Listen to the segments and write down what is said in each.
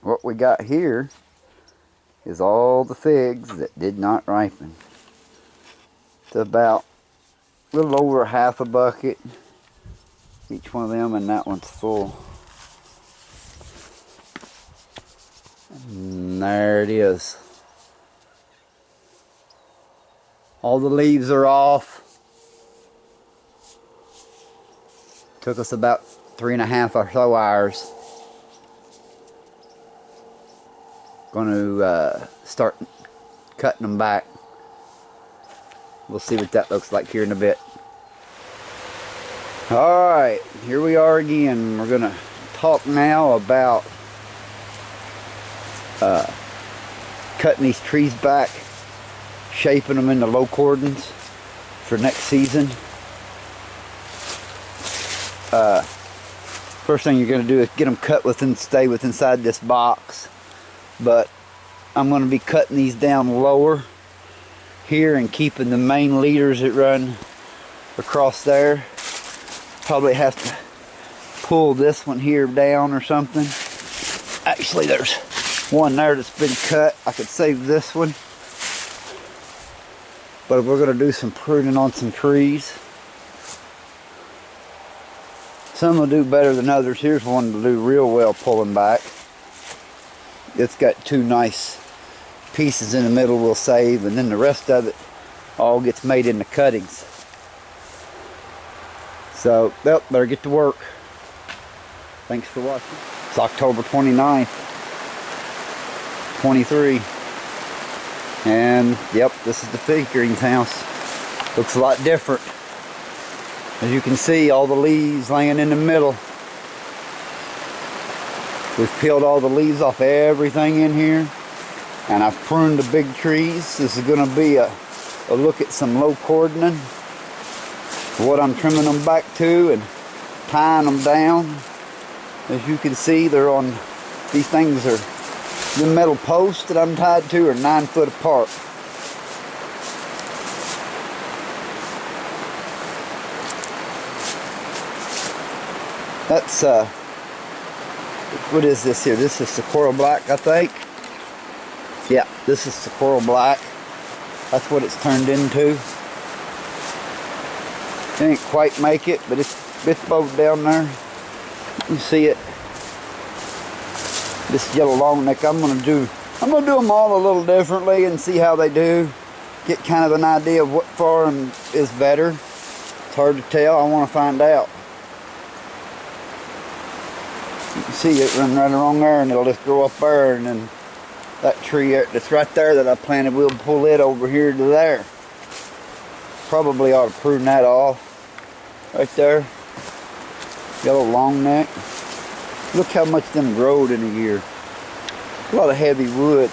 what we got here is all the figs that did not ripen. It's about a little over half a bucket, each one of them, and that one's full. And there it is. All the leaves are off. Took us about 3.5 or so hours. Going to start cutting them back. We'll see what that looks like here in a bit. Alright, here we are again. We're going to talk now about cutting these trees back, shaping them into low cordons for next season. First thing you're going to do is get them cut stay inside this box. But I'm going to be cutting these down lower here and keeping the main leaders that run across there. Probably have to pull this one here down or something. Actually, there's one there that's been cut. I could save this one. But we're going to do some pruning on some trees. Some will do better than others. Here's one to do real well pulling back. It's got 2 nice pieces in the middle we'll save, and then the rest of it all gets made into cuttings. So, well, better get to work. Thanks for watching. It's October 29th, 23. And, yep, this is the fig greenhouse. Looks a lot different. As you can see, all the leaves laying in the middle. We've peeled all the leaves off everything in here. And I've pruned the big trees. This is going to be a look at some low cordoning. What I'm trimming them back to and tying them down. As you can see, they're on, these things are, the metal posts that I'm tied to are 9 foot apart. That's, what is this here? This is Saguaro Black, I think. Yeah, this is Saguaro Black. That's what it's turned into. Didn't quite make it, but it's bowed down there. You see it. This yellow long neck, I'm gonna do them all a little differently and see how they do. Get kind of an idea of what form is better. It's hard to tell. I want to find out. You can see it run right along there, and it'll just grow up there, and then that tree that's right there that I planted, we'll pull it over here to there. Probably ought to prune that off. Right there. Yellow long neck. Look how much them growed in a year. A lot of heavy wood.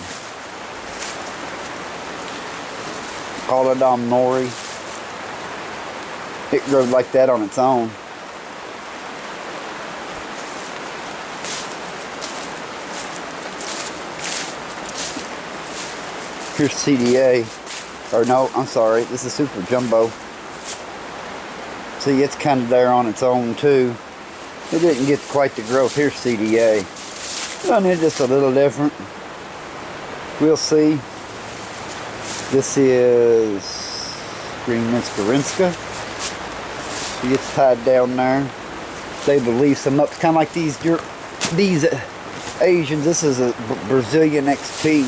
Cordon nori. It grows like that on its own. Here's CDA, or no, I'm sorry, this is Super Jumbo. See, it's kind of there on its own too. It didn't get quite the growth. Here's CDA. Done it just a little different. We'll see. This is Green Minskarinska. See, it's tied down there. They will leave some up. It's kind of like these Asians. This is a Brazilian XP.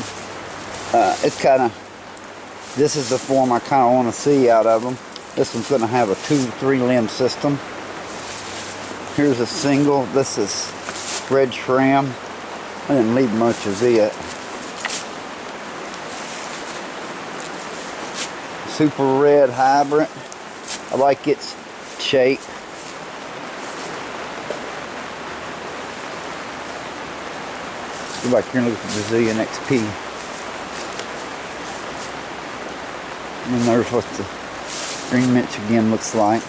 It's kind of, this is the form I kind of want to see out of them. This one's going to have a 2-3 limb system. Here's a single. This is red shram. I didn't leave much of it. Super red hybrid. I like its shape. Go back here and look at the Brazilian XP. And then there's what the green mitch again looks like.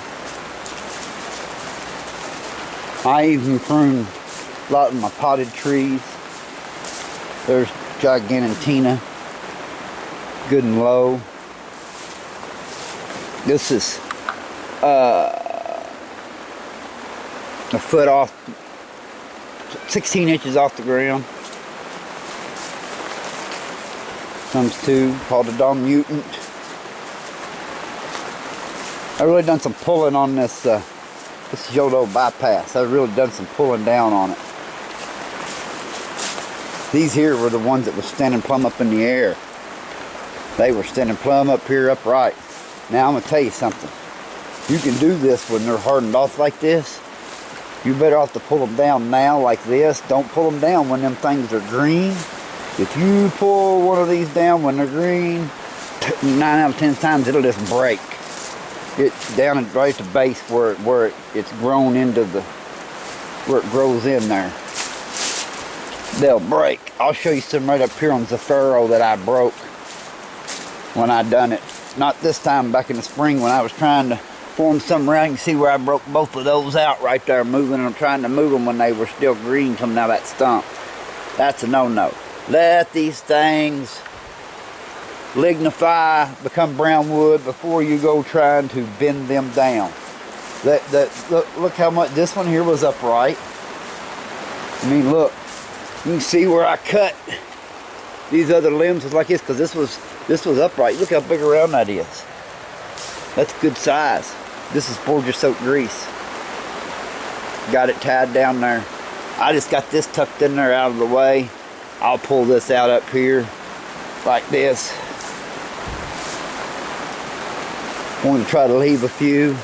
I even pruned a lot of my potted trees. There's Gigantina, good and low. This is a foot off, 16 inches off the ground. Comes to called a Darn Mutant. I really done some pulling on this this Yodo bypass. I really done some pulling down on it. These here were the ones that were standing plumb up in the air. They were standing plumb up here upright. Now I'm gonna tell you something. You can do this when they're hardened off like this. You better off to pull them down now like this. Don't pull them down when them things are green. If you pull one of these down when they're green, 9 out of 10 times it'll just break. It's down and right at the base where it's grown into the, where it grows in there. They'll break. I'll show you some right up here on Zafiro that I broke when I done it. Not this time, back in the spring when I was trying to form something around. You can see where I broke both of those out right there, moving them, trying to move them when they were still green coming out of that stump. That's a no-no. Let these things lignify, become brown wood before you go trying to bend them down. Look how much this one here was upright. I mean, look, you can see where I cut these other limbs was like this, because this was upright. Look how big around that is. That's good size. This is Borgia soaked grease. Got it tied down there. I just got this tucked in there out of the way. I'll pull this out up here like this. I'm going to try to leave a few.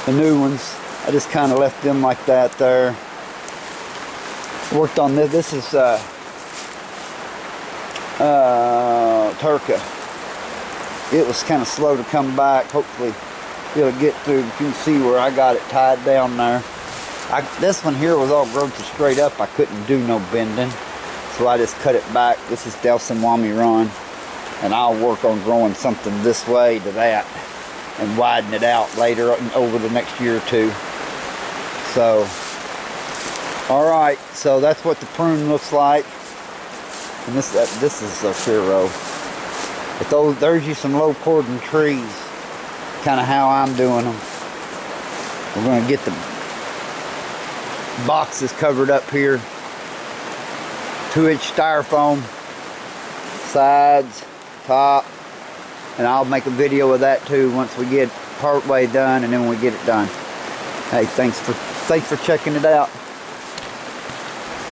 The new ones, I just kind of left them like that there. Worked on this. This is Turca. It was kind of slow to come back. Hopefully it'll get through. You can see where I got it tied down there. This one here was all grown to straight up. I couldn't do no bending, so I just cut it back. This is Delson Wami Run, and I'll work on growing something this way to that and widen it out later over the next year or two. So, all right, so that's what the prune looks like. And this is a Firo. But there's you some low cordon trees, kind of how I'm doing them. We're going to get the boxes covered up here. 2-inch styrofoam, sides, top, and I'll make a video of that too once we get part way done and then we get it done. Hey, thanks for checking it out.